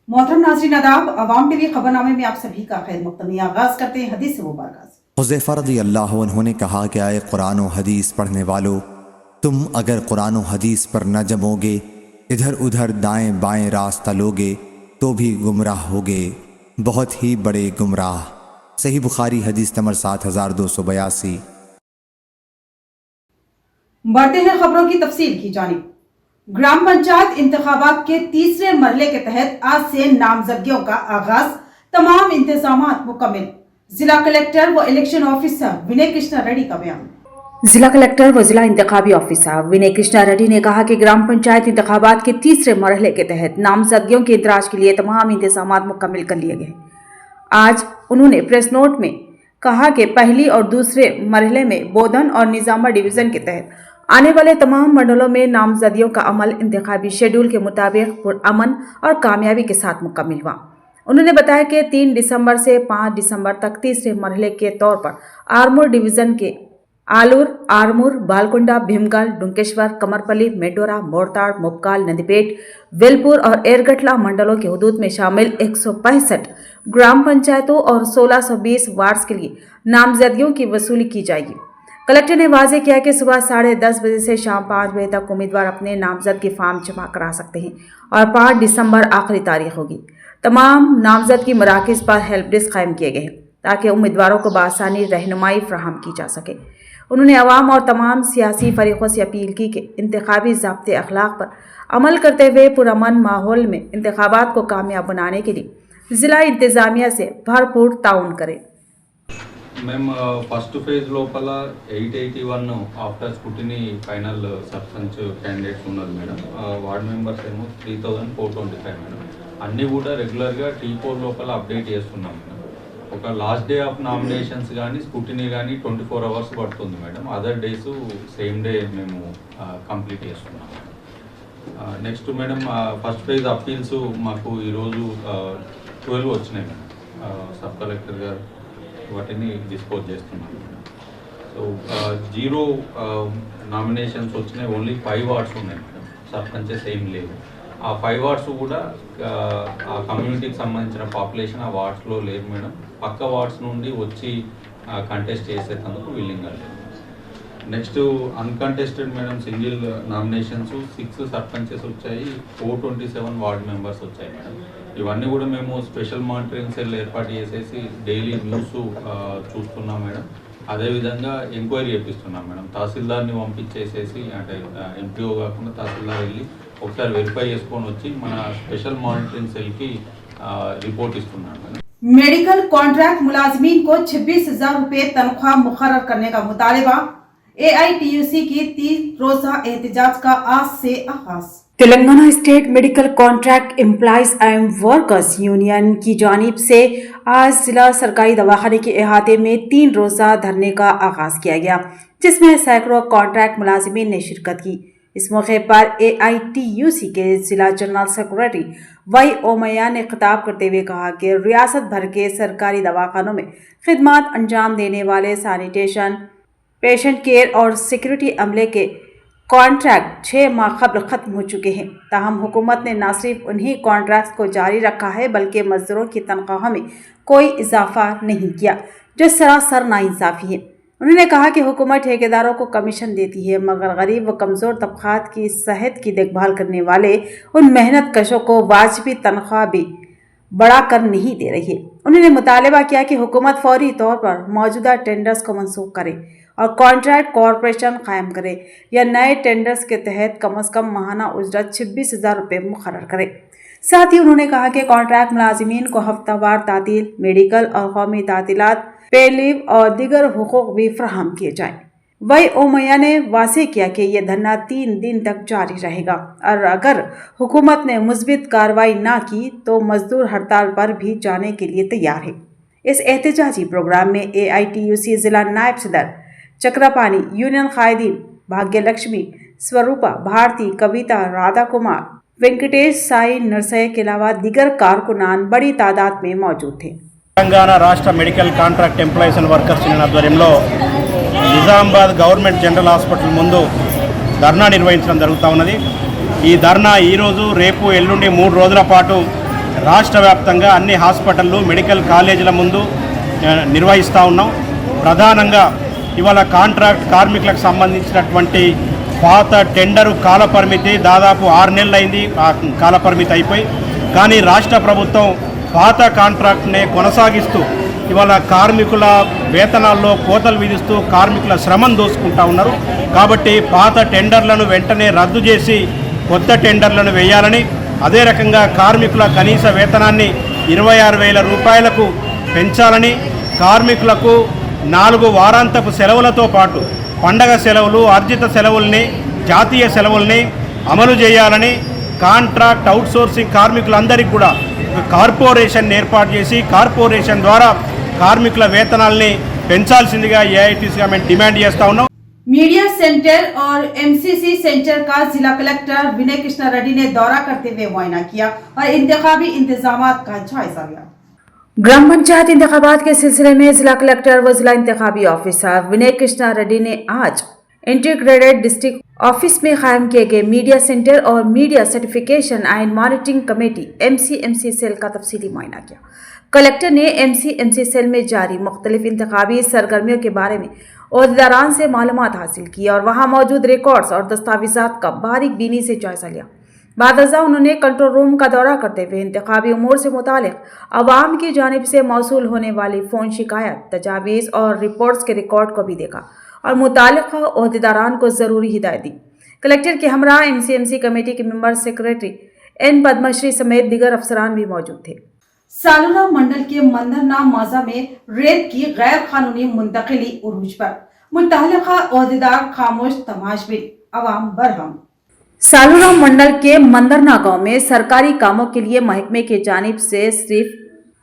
मोहतरम नाज़रीन आदाब, अवाम टीवी खबरनामे में आप सभी का खैर मक़दम। आगाज़ करते हैं हदीस से मुबारक। हुज़ैफ़ा रज़ियल्लाहु अन्हु ने कहा कि आए कुरान और हदीस पढ़ने वालों, तुम अगर कुरान और हदीस पर न जमोगे, इधर उधर दाएं बाएं रास्ता लोगे तो भी गुमराह होगे, बहुत ही बड़े गुमराह। सही बुखारी हदीस नंबर 7282। बढ़ते हैं खबरों की तफसील की जानिब। ग्राम पंचायत इंतखाबात के तीसरे मरहले के तहत आज से नामजदगियों का आगाज, तमाम इंतजामात मुकम्मल। जिला कलेक्टर व इलेक्शन ऑफिसर विनय कृष्णा रेड्डी का बयान। जिला कलेक्टर व जिला इंतखाबी ऑफिसर विनय कृष्णा रेड्डी ने कहा कि ग्राम पंचायत इंतखाबात के तीसरे मरहले के तहत नामजदगियों के इंदराज के लिए तमाम इंतजामात मुकम्मल कर लिए गए। आज उन्होंने प्रेस नोट में कहा कि पहली और दूसरे मरहले में बोधन और निजामा डिवीजन के तहत आने वाले तमाम मंडलों में नामजदगियों का अमल इंतखाबी शेड्यूल के मुताबिक पुरअमन और कामयाबी के साथ मुकम्मल हुआ। उन्होंने बताया कि 3 दिसंबर से 5 दिसंबर तक तीसरे मरहले के तौर पर आरमूर डिवीजन के आलूर, आरमूर, बालकुंडा, भीमगल, डुंकेश्वर, कमरपल्ली, मेडोरा, मोरताड़, मुबकाल, नंदीपेट, वेलपुर और एरगटला मंडलों के हुदूद में शामिल 165 ग्राम पंचायतों और 1620 वार्ड्स के लिए नामजदगियों की वसूली की जाएगी। कलेक्टर ने वाज़ेह किया कि सुबह 10:30 बजे से शाम 5 बजे तक उम्मीदवार अपने नामजदगी फार्म जमा करा सकते हैं और 5 दिसंबर आखिरी तारीख होगी। तमाम नामजदगी मराकज़ पर हेल्प डेस्क कायम किए गए हैं ताकि उम्मीदवारों को बआसानी रहनुमाई फराहम की जा सके। उन्होंने अवाम और तमाम सियासी फरीक़ों से अपील की कि इंतखाबी ज़ाब्ते अखलाक पर अमल करते हुए पुरअमन माहौल में इंतखाबात को कामयाब बनाने के लिए ज़िला इंतज़ामिया से भरपूर ताउन करें। मैम फस्ट फेज लोपल 881 after scrutiny final sarpanch candidates उన్నారు మేడం। వార్డ్ మెంబర్స్ ఏమో 3425 మేడం। అన్నీ కూడా రెగ్యులర్గా T4 లోపల అప్డేట్ చేస్తున్నాం మేడం। ఒక లాస్ట్ డే ఆఫ్ నామినేషన్స్ కానీ స్కూటినీ కానీ 24 అవర్స్ పడుతుంది madam. Other days same day మేము కంప్లీట్ చేస్తున్నాం madam. Next madam first phase appeals మాకు ఈరోజు 12 వచ్చినాయి మేడం। సబ్ కలెక్టర్ గారు వాటిని డిస్పోజ్ చేస్తున్నాం మేడం। సో 0 నామినేషన్స్ వచ్చినాయి, ఓన్లీ 5 వార్డ్స్ ఉన్నాయి మేడం। సర్పంచెస్ ఏం లేవు। ఆ 5 వార్డ్స్ కూడా ఆ కమ్యూనిటీకి సంబంధించిన పాపులేషన్ ఆ వార్డ్స్లో లేరు మేడం। పక్క వార్డ్స్ నుండి వచ్చి కంటెస్ట్ చేసేందుకు విల్లింగ్గా లేదు। Next uncontested madam single nominations 6 sarpanches వచ్చాయి, 427 వార్డ్ మెంబర్స్ వచ్చాయి మేడం। ఇవన్నీ కూడా మేము స్పెషల్ మానిటరింగ్ సెల్ ఏర్పాటు చేసేసి డైలీ న్యూస్ చూస్తున్నాం మేడం। అదేవిధంగా ఎంక్వైరీ చేపిస్తున్నాం మేడం। తహసీల్దార్ని పంపించేసేసి, అంటే ఎంపీఓ కాకుండా తహసీల్దార్ వెళ్ళి ఒకసారి వెరిఫై చేసుకొని వచ్చి మన స్పెషల్ మానిటరింగ్ సెల్కి రిపోర్ట్ ఇస్తున్నాం మేడం। मेडिकल कॉन्ट्रैक्ट मुलाजमीन को 26,000 रुपये तनख्वाह मुकर्रर करने का मुतालबा। AITUC की 3 रोजा एहतजाज का आज से आगाज। Telangana state medical contract employees and workers union की जानिब से आज जिला सरकारी दवाखाने के अहाते में 3 रोजा धरने का आगाज किया गया, जिसमें सैकड़ों कॉन्ट्रैक्ट मुलाजिमीन ने शिरकत की। इस मौके पर AITUC के जिला जनरल सेक्रेटरी वाई ओमैया ने खिताब करते हुए कहा कि रियासत भर के सरकारी दवाखानों में खिदमात अंजाम देने वाले सैनिटेशन, पेशेंट केयर और सिक्योरिटी अमले के कॉन्ट्रैक्ट 6 माह कबल ख़त्म हो चुके हैं। ताहम हुकूमत ने न सिर्फ उन्हीं कॉन्ट्रैक्ट्स को जारी रखा है बल्कि मजदूरों की तनख्वाह में कोई इजाफा नहीं किया, जो सरासर नाइंसाफ़ी है। उन्होंने कहा कि हुकूमत ठेकेदारों को कमीशन देती है मगर गरीब व कमज़ोर तबक़ात की सेहत की देखभाल करने वाले उन मेहनत कशों को वाजिबी तनख्वाह भी बढ़ा कर नहीं दे रही है। उन्होंने मुतालबा किया कि हुकूमत फौरी तौर पर मौजूदा टेंडर्स को मनसूख करे और कॉन्ट्रैक्ट कॉरपोरेशन कायम करे या नए टेंडर्स के तहत कम अज़ कम माहाना उजरत 26,000 रुपये मुकर्रर करे। साथ ही उन्होंने कहा कि कॉन्ट्रैक्ट मुलाजिमीन को हफ्तावार तातील, मेडिकल और कौमी तातीलात, पे लीव और दीगर हुकूक भी फराहम किए जाएँ। वही ओमैया ने वाज़ेह किया कि यह धरना 3 दिन तक जारी रहेगा और अगर हुकूमत ने मुस्बित कार्रवाई ना की तो मजदूर हड़ताल पर भी जाने के लिए तैयार है। इस एहतजाजी प्रोग्राम में AITUC जिला नायब सदर चक्रपानी, यूनियन कायदीन भाग्यलक्ष्मी, स्वरूपा, भारती, कविता, राधा कुमार, वेंकटेश, साई नरसय के अलावा दीगर कारकुनान बड़ी तादाद में मौजूद थे। తెలంగాణ రాష్ట్ర medical contract employees and workers union ఆధ్వర్యంలో నిజామాబాద్ గవర్నమెంట్ జనరల్ హాస్పిటల్ ముందు ధర్నా నిర్వహించడం జరుగుతూ ఉన్నది। ఈ ధర్నా ఈరోజు రేపు ఎల్లుండి 3 రోజుల పాటు రాష్ట్ర వ్యాప్తంగా అన్ని హాస్పిటళ్ళు మెడికల్ కాలేజీల ముందు నిర్వహిస్తూ ఉన్నాం. ప్రధానంగా ఇవాళ కాంట్రాక్ట్ కార్మికులకు సంబంధించినటువంటి పాత టెండరు కాలపరిమితి దాదాపు 6 నెలలు అయింది. ఆ కాలపరిమితి అయిపోయి కానీ రాష్ట్ర ప్రభుత్వం పాత కాంట్రాక్ట్నే కొనసాగిస్తూ ఇవాళ కార్మికుల వేతనాల్లో కోతలు విధిస్తూ కార్మికుల శ్రమను దోసుకుంటా ఉన్నారు. కాబట్టి పాత టెండర్లను వెంటనే రద్దు చేసి కొత్త టెండర్లను వేయాలని, అదే రకంగా కార్మికుల కనీస వేతనాన్ని 26,000 రూపాయలకు పెంచాలని, కార్మికులకు 4 వారాంతపు సెలవులతో పాటు పండగ సెలవులు, అర్జిత సెలవుల్ని, జాతీయ సెలవుల్ని అమలు చేయాలని, కాంట్రాక్ట్ అవుట్సోర్సింగ్ కార్మికులందరికీ కూడా కార్పొరేషన్ ఏర్పాటు చేసి కార్పొరేషన్ ద్వారా కార్మికుల వేతనాల్ని పెంచాల్సిందిగా ఏఐటీసీగా మేము డిమాండ్ చేస్తా ఉన్నాం. मीडिया सेंटर और एमसीसी सेंटर का जिला कलेक्टर विनय कृष्ण रेड्डी ने दौरा करते हुए मुआयना किया और इंतखाबी इंतजामात का जायजा लिया। ग्राम पंचायत इंतखाबात के सिलसिले में जिला कलेक्टर व जिला इंतखाबी ऑफिसर विनय कृष्ण रेड्डी ने आज इंटीग्रेटेड डिस्ट्रिक्ट ऑफिस में कायम किए गए मीडिया सेंटर और media certification and monitoring committee MCMC cell का तफसीली मुआयना किया। कलेक्टर ने एमसीएमसी सेल में जारी मुख्तलिफ इंतखाबी सरगर्मियों के बारे में ओहदेदारान से मालूमात हासिल की और वहां मौजूद रिकॉर्ड्स और दस्तावेजात का बारीक बीनी से जायजा लिया। बादजा उन्होंने कंट्रोल रूम का दौरा करते हुए इंतखाबी उमूर से मुतालिक अवाम की जानिब से मौसूल होने वाली फ़ोन शिकायत, तजावीज़ और रिपोर्ट्स के रिकॉर्ड को भी देखा और मुतालिका ओहदेदारान को ज़रूरी हिदायत दी। कलेक्टर के हमरा एमसीएमसी कमेटी के मेंबर सेक्रेटरी एन पद्मश्री समेत दीगर अफसरान भी मौजूद थे। सालुरा मंडल के मंदरना मौजा में रेत की गैर कानूनी मुंतकिली उरूज पर मुतल्लिका ओहदेदार खामोश तमाशबिन, अवाम बरहम। सालुरा मंडल के मंदरना गांव में सरकारी कामों के लिए महकमे की जानिब से सिर्फ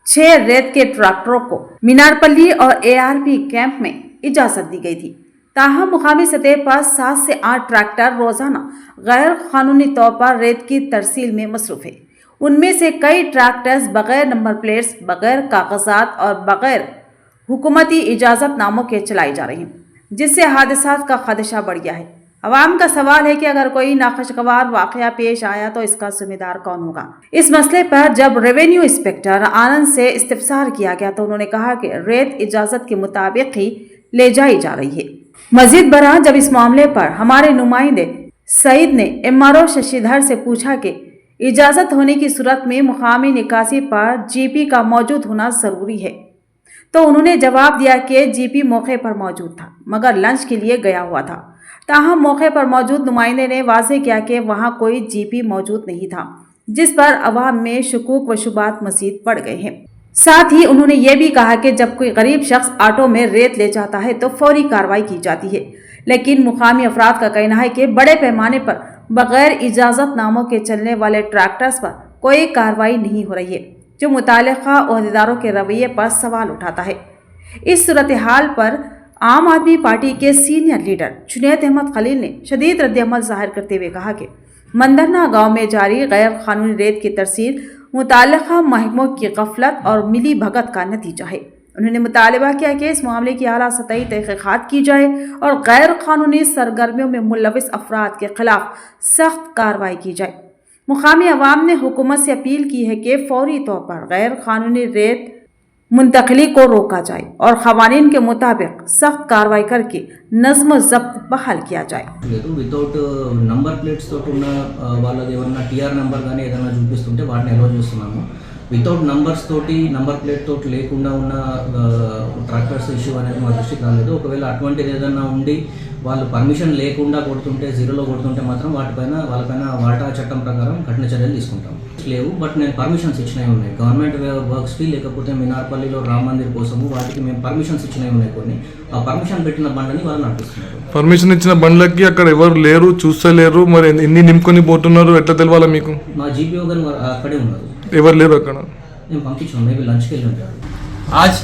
6 रेत के ट्रैक्टरों को मीनारपल्ली और एआरपी कैंप में इजाजत दी गई थी। ताहम मुकामी सतह पर 7 से 8 ट्रैक्टर रोजाना गैर कानूनी तौर पर रेत की तरसील में मसरूफ है। उनमें से कई ट्रैक्टर्स बगैर नंबर प्लेट्स, बगैर कागजात और बगैर हुकूमती इजाज़त नामों के चलाई जा रही हैं, जिससे हादसात का खदशा बढ़ गया है। अवाम का सवाल है कि अगर कोई नाखुशगवार वाक़या पेश आया तो इसका जिम्मेदार कौन होगा। इस मसले पर जब रेवेन्यू इंस्पेक्टर आनंद से इस्तिफसार किया गया तो उन्होंने कहा कि रेत इजाज़त के मुताबिक ही ले जाई जा रही है। मजीद बरआं जब इस मामले पर हमारे नुमाइंदे सईद ने MRO शशिधर से पूछा कि इजाज़त होने की सूरत में मुकामी निकासी पर जीपी का मौजूद होना ज़रूरी है, तो उन्होंने जवाब दिया कि जीपी मौके पर मौजूद था मगर लंच के लिए गया हुआ था। ताहम मौके पर मौजूद नुमाइंदे ने वाज़ेह किया कि वहाँ कोई जीपी मौजूद नहीं था, जिस पर अवाम में शुकूक व शुबात मज़ीद बढ़ गए हैं। साथ ही उन्होंने ये भी कहा कि जब कोई गरीब शख्स ऑटो में रेत ले जाता है तो फौरी कार्रवाई की जाती है, लेकिन मुकामी अफराद का कहना है कि बड़े पैमाने पर बगैर इजाज़त नामों के चलने वाले ट्रैक्टर्स पर कोई कार्रवाई नहीं हो रही है, जो मुताल्लिका ओहदेदारों के रवैये पर सवाल उठाता है। इस सूरत हाल पर आम आदमी पार्टी के सीनियर लीडर जुनैद अहमद खलील ने शदीद रद्द-ए-अमल जाहिर करते हुए कहा कि मंदरना गांव में जारी गैर कानूनी रेत की तरसील मुताल्लिका महकमों की गफलत और मिली भगत का नतीजा है। उन्होंने मुतालबा किया कि इस मामले की आला सतही तहक़ीक़ात की जाए और गैर कानूनी सरगर्मियों में मुलविस अफराद के खिलाफ सख्त कार्रवाई की जाए। मुकामी अवाम ने हुकूमत से अपील की है कि फौरी तौर पर गैर कानूनी रेत मुंतकिली को रोका जाए और क़वानीन के मुताबिक सख्त कार्रवाई करके नज़्म ज़ब्त बहाल किया जाए। వితౌట్ నంబర్ ప్లేట్స్ తోటి ఉన్న వాళ్ళది ఏమన్నా టీఆర్ నెంబర్ కానీ ఏదైనా చూపిస్తుంటే వాటిని అలో చేస్తున్నాము. వితౌట్ నంబర్స్ తోటి నంబర్ ప్లేట్ తోటి లేకుండా ఉన్న ట్రాక్టర్స్ ఇష్యూ అనేది మా దృష్టికి రాలేదు. ఒకవేళ అటువంటిది ఏదైనా ఉండి వాళ్ళు పర్మిషన్ లేకుండా కొడుతుంటే, జీరోలో కొడుతుంటే మాత్రం వాళ్ళపైన వాటా చట్టం ప్రకారం కఠిన చర్యలు తీసుకుంటాం. లేవు, బట్ నేను పర్మిషన్స్ ఇచ్చినవి ఉన్నాయి గవర్నమెంట్ వర్క్స్కి, లేకపోతే మినార్పల్లిలో రామ్ మందిర్ కోసము వాటికి మేము పర్మిషన్స్ ఇచ్చినవి ఉన్నాయి కొన్ని. ఆ పర్మిషన్ పెట్టిన బండ్లని వాళ్ళు నడిపిస్తున్నారు. పర్మిషన్ ఇచ్చిన బండ్లకి అక్కడ ఎవరు లేరు, చూస్తలేరు, మరి ఎన్ని నింపుకొని పోతున్నారు ఎట్లా తెలియాలా మీకు? మా జీపీఓ గారు అక్కడే ఉన్నారు, ఎవరు లేరు అక్కడ. మేము పంపించాము, మేబీ లంచ్కి వెళ్ళి ఉంటారు. आज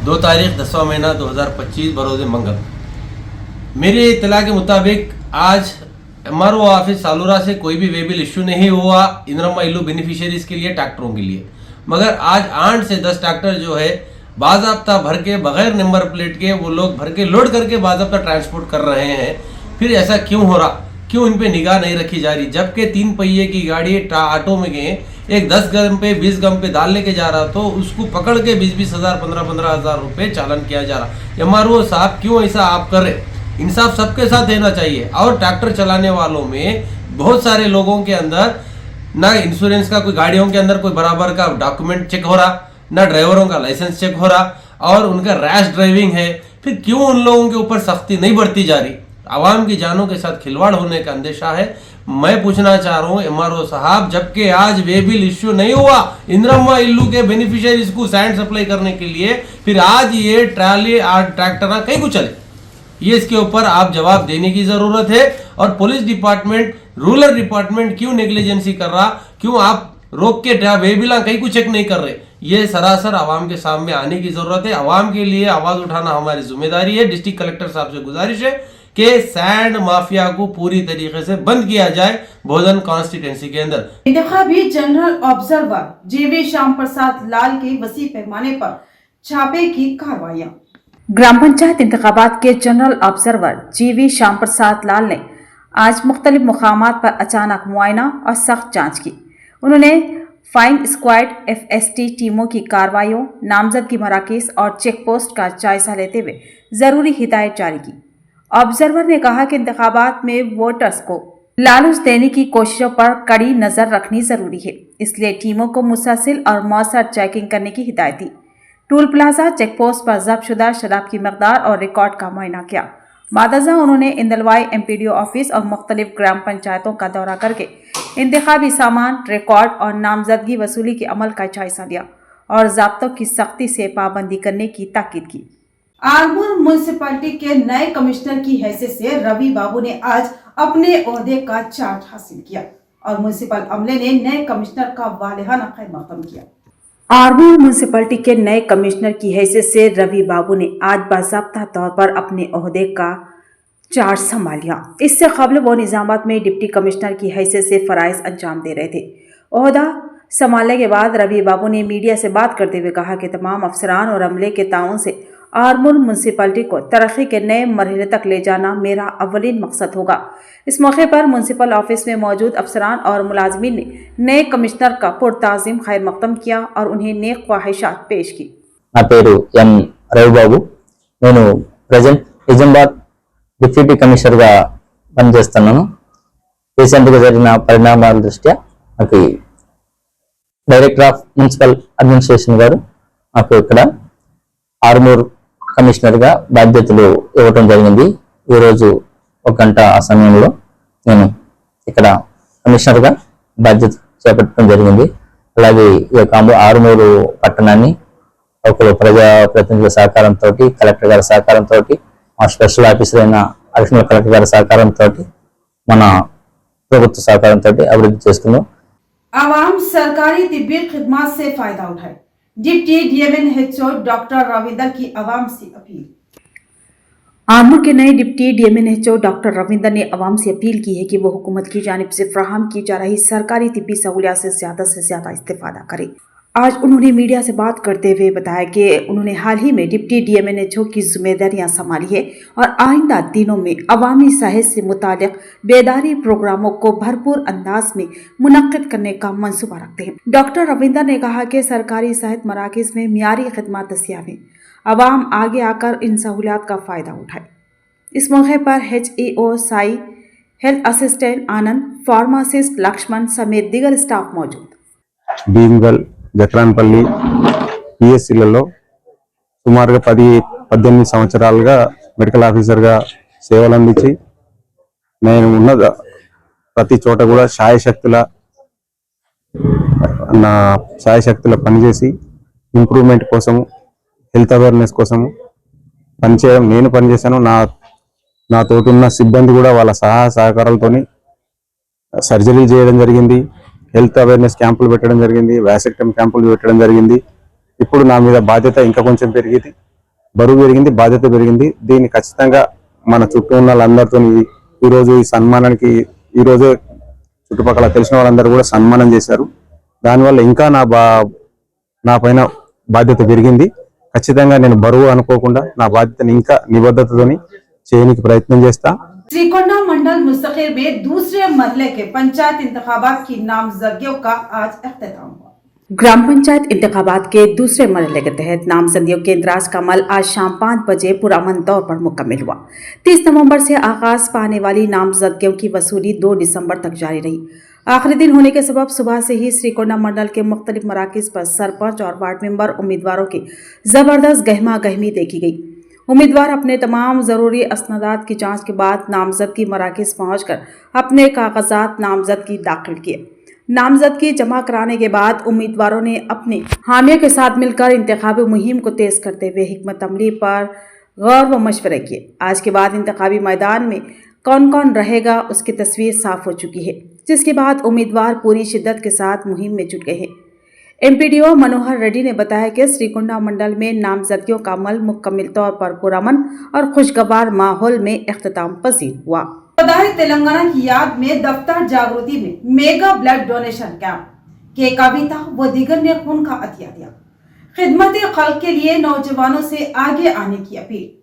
2 तारीख 10वां महीना 2025 बरोज़ मंगल, मेरे इत्तला के मुताबिक आज MRO ऑफिस सालूरा से कोई भी वेबिल इशू नहीं हुआ इंदिरा इल्लू बेनिफिशियरीज के लिए, ट्रैक्टरों के लिए। मगर आज 8 से 10 ट्रैक्टर जो है बाज़ाब्ता भर के बगैर नंबर प्लेट के वो लोग भर के लोड करके बाज़ाब्ता ट्रांसपोर्ट कर रहे हैं। फिर ऐसा क्यों हो रहा, क्यों इन पे निगाह नहीं रखी जा रही? जबकि 3 पहिए की गाड़ी ऑटो में गए एक 10 ग्राम पे 20 ग्राम पे दाल लेके जा रहा तो उसको पकड़ के 20-20 हज़ार 15-15 हज़ार रुपये चालान किया जा रहा। MRO साहब क्यों ऐसा आप कर रहे? इंसाफ सबके साथ देना चाहिए। और ट्रैक्टर चलाने वालों में बहुत सारे लोगों के अंदर ना इंश्योरेंस का, कोई गाड़ियों के अंदर कोई बराबर का डॉक्यूमेंट चेक हो रहा, ना ड्राइवरों का लाइसेंस चेक हो रहा, और उनका रैश ड्राइविंग है। फिर क्यों उन लोगों के ऊपर सख्ती नहीं बढ़ती जा रही? आवाम की जानों के साथ खिलवाड़ होने का अंदेशा है। मैं पूछना चाह रहा हूँ MRO साहब, जबकि आज वे बिल इश्यू नहीं हुआ इंदिरम्मा इल्लू के बेनिफिशियरीज को सैंड सप्लाई करने के लिए, फिर आज ये ट्राली ट्रैक्टर कहीं को चले, ये इसके ऊपर आप जवाब देने की जरूरत है। और पुलिस डिपार्टमेंट, रूरल डिपार्टमेंट क्यों नेग्लिजेंसी कर रहा? क्यों आप रोक के वे बिला कहीं को चेक नहीं कर रहे? ये सरासर आवाम के सामने आने की जरूरत है। आवाम के लिए आवाज उठाना हमारी जिम्मेदारी है। डिस्ट्रिक्ट कलेक्टर साहब से गुजारिश है कि सैंड माफिया को पूरी तरीके से बंद किया जाए भोजन कॉन्स्टिट्यूंसी के अंदर। इंतखाबी जनरल ऑब्जर्वर जीवी श्याम प्रसाद लाल के वसी पैमाने पर छापे की कार्रवाइयां। ग्राम पंचायत इंतखाबात के जनरल ऑब्जर्वर जीवी श्याम प्रसाद लाल ने आज मुख्तलिफ मुकामात पर अचानक मुआयना और सख्त जांच की। उन्होंने फाइन स्क्वाड FST टीमों की कार्रवाइयों, नामजदगी मराकज़ और चेक पोस्ट का जायजा लेते हुए जरूरी हिदायत जारी की। ऑब्जर्वर ने कहा कि इंतखाबात में वोटर्स को लालच देने की कोशिशों पर कड़ी नजर रखनी जरूरी है, इसलिए टीमों को मुसलसल और मौसर चेकिंग करने की हिदायत दी। टूल प्लाजा चेक पोस्ट पर जब्त शुदा शराब की मकदार और रिकॉर्ड का मुआयना किया। मादजा उन्होंने इंदलवाई MPDO ऑफिस और मुख्तलिफ ग्राम पंचायतों का दौरा करके इंतखाबी सामान, रिकॉर्ड और नामजदगी वसूली के अमल का जायजा लिया और ज़ाब्तों की सख्ती से पाबंदी करने की ताकीद की। आरमूर म्युनिसिपैलिटी के नए कमिश्नर की हैसियत से रवि बाबू ने आज अपने ओहदे का चार्ज हासिल किया और म्युनिसिपल अमले ने नए कमिश्नर का वालिहाना खैर मकदम किया। आरमूर म्युनिसिपैलिटी के नए कमिश्नर की हैसियत से रवि बाबू ने आज बाज़ाब्ता तौर पर अपने ओहदे का चार्ज संभाल लिया। इससे कबल वो निजामात में डिप्टी कमिश्नर की हैसियत से फ़राइज़ अंजाम दे रहे थे। ओहदा संभालने के बाद रवि बाबू ने मीडिया से बात करते हुए कहा कि तमाम अफसरान और अमले के ताउन से आरमूर म्युनिसिपैलिटी को तरक्की के नए मरहले तक ले जाना मेरा अव्वलीन मकसद होगा। इस मौके पर म्युनिसिपल ऑफिस में मौजूद अफसरान और मुलाजमीन ने नए कमिश्नर का पुरताज़ीम खैर मकदम किया और उन्हें नेक ख्वाहिशात पेश की। నా పేరు ఎం రవిబాబు. నేను ప్రజెంట్ నిజామాబాద్ డిప్యూటీ కమిషనర్గా పనిచేస్తున్నాను. రీసెంట్గా జరిగిన పరిణామాల దృష్ట్యా నాకు డైరెక్టర్ ఆఫ్ మున్సిపల్ అడ్మినిస్ట్రేషన్ గారు నాకు ఇక్కడ ఆర్మూర్ కమిషనర్గా బాధ్యతలు ఇవ్వటం జరిగింది. ఈరోజు 1 గంట ఆ సమయంలో నేను ఇక్కడ కమిషనర్గా బాధ్యత చేపట్టడం జరిగింది. అలాగే ఈ యొక్క ఆర్మూరు పట్టణాన్ని ఒక ప్రజాప్రతినిధుల సహకారంతో, కలెక్టర్ గారి సహకారంతో, మా స్పెషల్ ఆఫీసర్ అయిన అడిషనల్ కలెక్టర్ గారి సహకారంతో, మన ప్రభుత్వ సహకారంతో అభివృద్ధి చేసుకున్నాం. आवाम सरकारी तिब्बी खिदमत से फायदा उठाए, डिप्टी DMNHO डॉक्टर रविंदर की आवाम से अपील। आरमूर के नए डिप्टी DMNHO डॉक्टर रविंदर ने आवाम से अपील की है कि वो हुकूमत की जानिब से फराहम की जा रही सरकारी तिब्बी सहूलियात से ज्यादा इस्तेफादा करें। आज उन्होंने मीडिया से बात करते हुए बताया कि उन्होंने हाल ही में डिप्टी DMNHO की जिम्मेदारियां संभाली है और आइंदा दिनों में अवामी सेहत से मुतालिक बेदारी प्रोग्रामों को भरपूर अंदाज में मुनक्किद करने का मंसूबा रखते हैं। डॉक्टर रविंदर ने कहा कि सरकारी सेहत मराकज़ में मियारी खिदमत दस्तियाब हैं, अवाम आगे आकर इन सहूलियात का फ़ायदा उठाए। इस मौके पर HEO साई, हेल्थ असिस्टेंट आनंद, फार्मासिस्ट लक्ष्मण समेत दीगर स्टाफ मौजूद। భీమ్గల్, జక్రాన్పల్లి PSCలలో సుమారుగా 18 సంవత్సరాలుగా మెడికల్ ఆఫీసర్గా సేవలు అందించి నేను ఉన్న ప్రతి చోట కూడా శాయశక్తుల పనిచేసి ఇంప్రూవ్మెంట్ కోసము, హెల్త్ అవేర్నెస్ కోసము నేను పనిచేశాను. నా తోటున్న సిబ్బంది కూడా వాళ్ళ సహకారాలతోని సర్జరీలు చేయడం జరిగింది, హెల్త్ అవేర్నెస్ క్యాంపులు పెట్టడం జరిగింది, వ్యాసెక్టమ్ క్యాంపులు పెట్టడం జరిగింది. ఇప్పుడు నా మీద బాధ్యత ఇంకా కొంచెం పెరిగింది, బరువు పెరిగింది, బాధ్యత పెరిగింది. దీన్ని ఖచ్చితంగా మన చుట్టూ ఉన్న వాళ్ళందరితో ఈరోజు ఈ సన్మానానికి ఈరోజు చుట్టుపక్కల తెలిసిన వాళ్ళందరూ కూడా సన్మానం చేశారు. దానివల్ల ఇంకా నా పైన బాధ్యత పెరిగింది. ఖచ్చితంగా నేను బరువు అనుకోకుండా నా బాధ్యతని ఇంకా నిబద్ధతతోని చేయడానికి ప్రయత్నం చేస్తా. श्रीकोंडा मंडल मुस्तकिर में दूसरे मरहले के पंचायत इंतखाबात की नामजदगियों का आज अख्तिताम हुआ। ग्राम पंचायत इंतखाबात के दूसरे मरहले के तहत नामजदगियों के इंदराज का अमल आज शाम 5 बजे पुरअमन तौर पर मुकम्मल हुआ। 30 नवंबर से आगाज पाने वाली नामजदगियों की वसूली 2 दिसंबर तक जारी रही। आखिरी दिन होने के सबब सुबह से ही श्रीकोंडा मंडल के मुख्तलिफ मराकिज पर सरपंच और वार्ड मेंबर उम्मीदवारों की जबरदस्त गहमा गहमी देखी गई। उम्मीदवार अपने तमाम ज़रूरी असनादात की जांच के बाद नामजदगी मराकिज पहुंचकर अपने कागजात नामजदगी दाखिल किए। नामजदगी जमा कराने के बाद उम्मीदवारों ने अपने हामियों के साथ मिलकर इंतखाबी मुहिम को तेज करते हुए हिकमत अमली पर गौर व मशवरे किए। आज के बाद इंतखाबी मैदान में कौन कौन रहेगा उसकी तस्वीर साफ हो चुकी है, जिसके बाद उम्मीदवार पूरी शिद्दत के साथ मुहिम में जुट गए हैं। एमपीडीओ मनोहर रेड्डी ने बताया कि श्रीकोंडा मंडल में नामजदगियों का अमल मुकम्मल तौर पर पुरअमन और खुशगवार माहौल में इख्तिताम पसीर हुआ। शौहदाए तेलंगाना की याद में दफ्तर जागृति में मेगा ब्लड डोनेशन कैंप के कविता व दीगर ने खून का अतिया दिया। खिदमत खल्क के लिए नौजवानों से आगे आने की अपील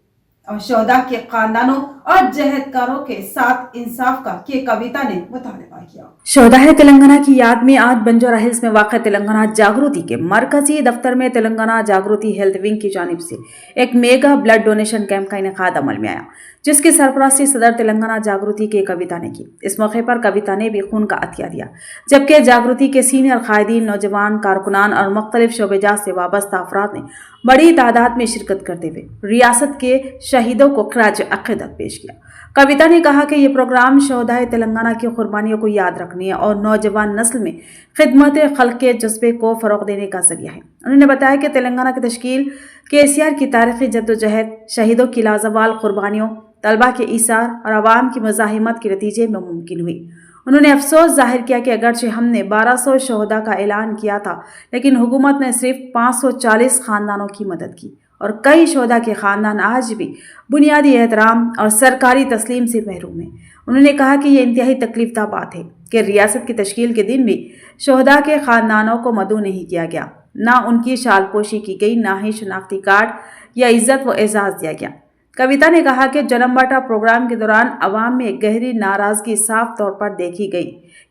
और शौहदा के खानदानों और जहदकारों के साथ इंसाफ का के कविता ने मुतालबा किया। शौहदाए तेलंगाना की याद में आज बंजारा हिल्स में वाक़ तेलंगाना जागृति के मरकजी दफ्तर में तेलंगाना जागृति हेल्थ विंग की जानिब से एक मेगा ब्लड डोनेशन कैंप का इनेकाद अमल में आया, जिसकी सरपरस्ती सदर तेलंगाना जागृति के कविता ने की। इस मौके पर कविता ने भी खून का अतिया दिया, जबकि जागृति के सीनियर कायदीन, नौजवान कारकुनान और मुख्तलिफ शोबेजात से वाबस्ता अफराद ने बड़ी तादाद में शिरकत करते हुए रियासत के शहीदों को खराज अक़ीदत पेश किया। कविता ने कहा कि ये प्रोग्राम शौहदाए तेलंगाना की कुर्बानियों को याद रखने और नौजवान नस्ल में खिदमत खल्क के जज्बे को फ़रोग़ देने का जरिया है। उन्होंने बताया कि तेलंगाना की तश्कील केसीआर की तारीख़ी जद्दोजहद, शहीदों की लाजवाल कुर्बानियों, तलबा के ईसार और आवाम की मज़ाहिमत के नतीजे में मुमकिन हुई। उन्होंने अफसोस जाहिर किया कि अगरचे हमने 1200 शोहदा का ऐलान किया था, लेकिन हुकूमत ने सिर्फ 540 ख़ानदानों की मदद की और कई शोहदा के ख़ानदान आज भी बुनियादी एहतराम और सरकारी तस्लीम से महरूम हैं। उन्होंने कहा कि यह इंतहाई तकलीफदा बात है कि रियासत की तश्कील के दिन भी शोहदा के ख़ानदानों को मदऊ नहीं किया गया, ना उनकी शालपोशी की गई, ना ही शनाख्ती कार्ड या इज़्ज़त व एजाज़ दिया गया। कविता ने कहा कि जन्म बांटा प्रोग्राम के दौरान अवाम में गहरी नाराज़गी साफ तौर पर देखी गई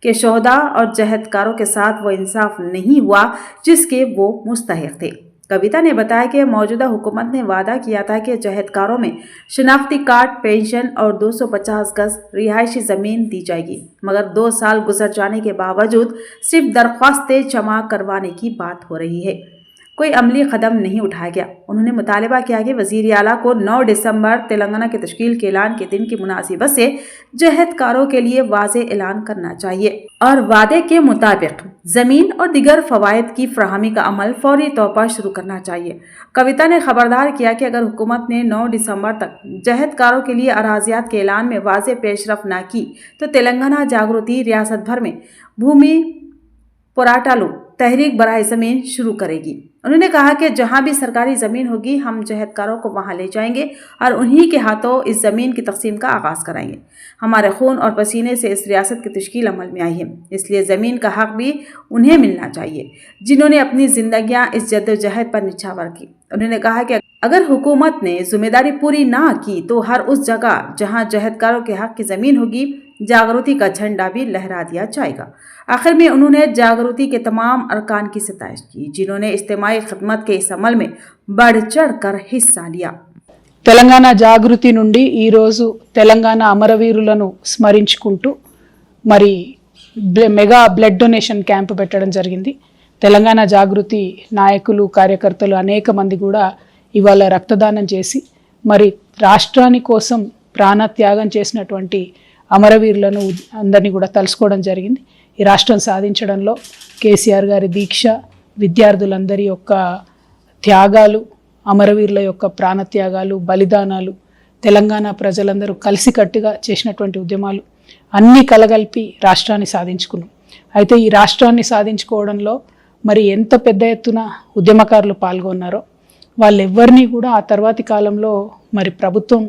कि शोहदा और जहदकारों के साथ वो इंसाफ नहीं हुआ जिसके वो मुस्तहिक़ थे। कविता ने बताया कि मौजूदा हुकूमत ने वादा किया था कि जहदकारों में शनाख्ती कार्ड, पेंशन और 250 गज रिहायशी ज़मीन दी जाएगी, मगर 2 साल गुजर जाने के बावजूद सिर्फ दरख्वास्तें जमा करवाने की बात हो रही है, कोई अमली कदम नहीं उठाया गया। उन्होंने मुतालबा किया कि वज़ीर आला को 9 दिसंबर तेलंगाना की तश्कील के ऐलान के दिन की मुनासिबत से जहदकारों के लिए वाज़े ऐलान करना चाहिए और वादे के मुताबिक ज़मीन और दिगर फ़वाइद की फ़राहमी का अमल फौरी तौर पर शुरू करना चाहिए। कविता ने खबरदार किया कि अगर हुकूमत ने 9 दिसंबर तक जहदकारों के लिए अराज़ियात के ऐलान में वाज़े पेशरफ न की तो तेलंगाना जागृति रियासत भर में भूमि पोराटालू तहरीक बराए ज़मीन शुरू करेगी। उन्होंने कहा कि जहां भी सरकारी ज़मीन होगी हम जहदकारों को वहां ले जाएंगे और उन्हीं के हाथों इस ज़मीन की तकसीम का आगाज़ कराएंगे। हमारे खून और पसीने से इस रियासत की तश्कील अमल में आई है, इसलिए ज़मीन का हक़ भी उन्हें मिलना चाहिए जिन्होंने अपनी ज़िंदगियां इस जद्दोजहद पर निछावर की। उन्होंने कहा कि अगर हुकूमत ने जिम्मेदारी पूरी ना की तो हर उस जगह जहां जहदकारों के हक़ की ज़मीन होगी जागृति का झंडा भी लहरा दिया जाएगा। आखिर में उन्होंने जागृति के तमाम अरकान की सताइश की जिन्होंने इज्तिमाई खिदमत के इस अमल में बढ़ चढ़ कर हिस्सा लिया। తెలంగాణ జాగృతి నుండి ఈరోజు తెలంగాణ అమరవీరులను స్మరించుకుంటూ మరి మెగా బ్లడ్ డొనేషన్ క్యాంప్ పెట్టడం జరిగింది. తెలంగాణ జాగృతి నాయకులు, కార్యకర్తలు అనేక మంది కూడా ఇవాళ రక్తదానం చేసి మరి రాష్ట్రాని కోసం ప్రాణత్యాగం చేసినటువంటి అమరవీరులను అందరినీ కూడా తలుసుకోవడం జరిగింది. ఈ రాష్ట్రం సాధించడంలో కేసీఆర్ గారి దీక్ష, విద్యార్థులందరి యొక్క త్యాగాలు, అమరవీరుల యొక్క ప్రాణత్యాగాలు, బలిదానాలు, తెలంగాణ ప్రజలందరూ కలిసికట్టుగా చేసినటువంటి ఉద్యమాలు అన్నీ కలగలిపి రాష్ట్రాన్ని సాధించుకున్నాం. అయితే ఈ రాష్ట్రాన్ని సాధించుకోవడంలో మరి ఎంత పెద్ద ఎత్తున ఉద్యమకారులు పాల్గొన్నారో వాళ్ళెవ్వరినీ కూడా ఆ తర్వాతి కాలంలో మరి ప్రభుత్వం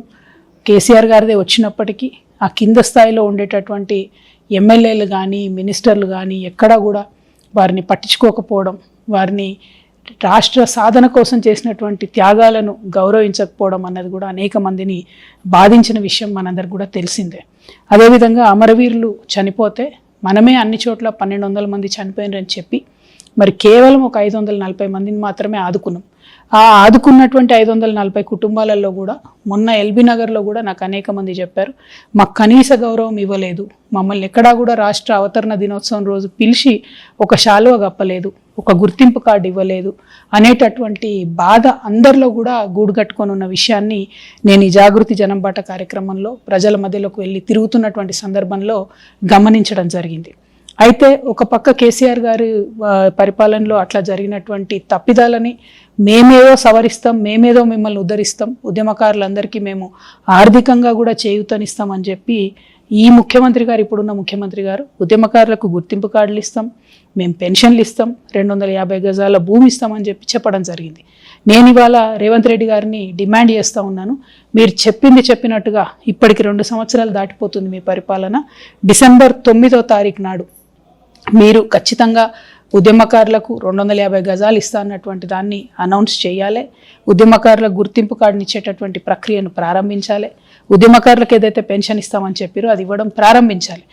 కేసీఆర్ గారిదే వచ్చినప్పటికీ ఆ కింద స్థాయిలో ఉండేటటువంటి ఎమ్మెల్యేలు కానీ, మినిస్టర్లు కానీ ఎక్కడా కూడా వారిని పట్టించుకోకపోవడం, వారిని రాష్ట్ర సాధన కోసం చేసినటువంటి త్యాగాలను గౌరవించకపోవడం అన్నది కూడా అనేక మందిని బాధించిన విషయం మనందరికి కూడా తెలిసిందే. అదేవిధంగా అమరవీరులు చనిపోతే మనమే అన్ని చోట్ల 1200 మంది చనిపోయినారని చెప్పి మరి కేవలం ఒక 540 మందిని మాత్రమే ఆదుకున్నాం. ఆ ఆదుకున్నటువంటి 540 కుటుంబాలలో కూడా మొన్న ఎల్బీ నగర్లో కూడా నాకు అనేక మంది చెప్పారు, మాకు కనీస గౌరవం ఇవ్వలేదు, మమ్మల్ని ఎక్కడా కూడా రాష్ట్ర అవతరణ దినోత్సవం రోజు పిలిచి ఒక శాలువ కప్పలేదు, ఒక గుర్తింపు కార్డు ఇవ్వలేదు అనేటటువంటి బాధ అందరిలో కూడా గూడుగట్టుకొని ఉన్న విషయాన్ని నేను ఈ జాగృతి జనంబాట కార్యక్రమంలో ప్రజల మధ్యలోకి వెళ్ళి తిరుగుతున్నటువంటి సందర్భంలో గమనించడం జరిగింది. అయితే ఒక పక్క కేసీఆర్ గారి పరిపాలనలో అట్లా జరిగినటువంటి తప్పిదాలని మేమేదో సవరిస్తాం, మేమేదో మిమ్మల్ని ఉద్ధరిస్తాం, ఉద్యమకారులందరికీ మేము ఆర్థికంగా కూడా చేయూతనిస్తామని చెప్పి ఈ ముఖ్యమంత్రి గారు, ఇప్పుడున్న ముఖ్యమంత్రి గారు ఉద్యమకారులకు గుర్తింపు కార్డులు ఇస్తాం, మేము పెన్షన్లు ఇస్తాం, 250 గజాల భూమి ఇస్తామని చెప్పి చెప్పడం జరిగింది. నేను ఇవాళ రేవంత్ రెడ్డి గారిని డిమాండ్ చేస్తూ ఉన్నాను, మీరు చెప్పినట్టుగా ఇప్పటికి 2 సంవత్సరాలు దాటిపోతుంది మీ పరిపాలన. డిసెంబర్ 9వ తారీఖు నాడు మీరు ఖచ్చితంగా ఉద్యమకారులకు 250 గజాలు ఇస్తా అన్నటువంటి దాన్ని అనౌన్స్ చేయాలి. ఉద్యమకారులకు గుర్తింపు కార్డుని ఇచ్చేటటువంటి ప్రక్రియను ప్రారంభించాలి. ఉద్యమకారులకు ఏదైతే పెన్షన్ ఇస్తామని చెప్పారో అది ఇవ్వడం ప్రారంభించాలి.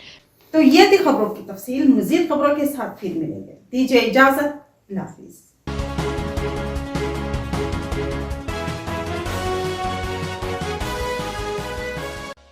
तो ये थी खबरों की तफसील। मजीद खबरों के साथ फिर मिलेंगे। दीजिए इजाजत। अल्लाह हाफिज।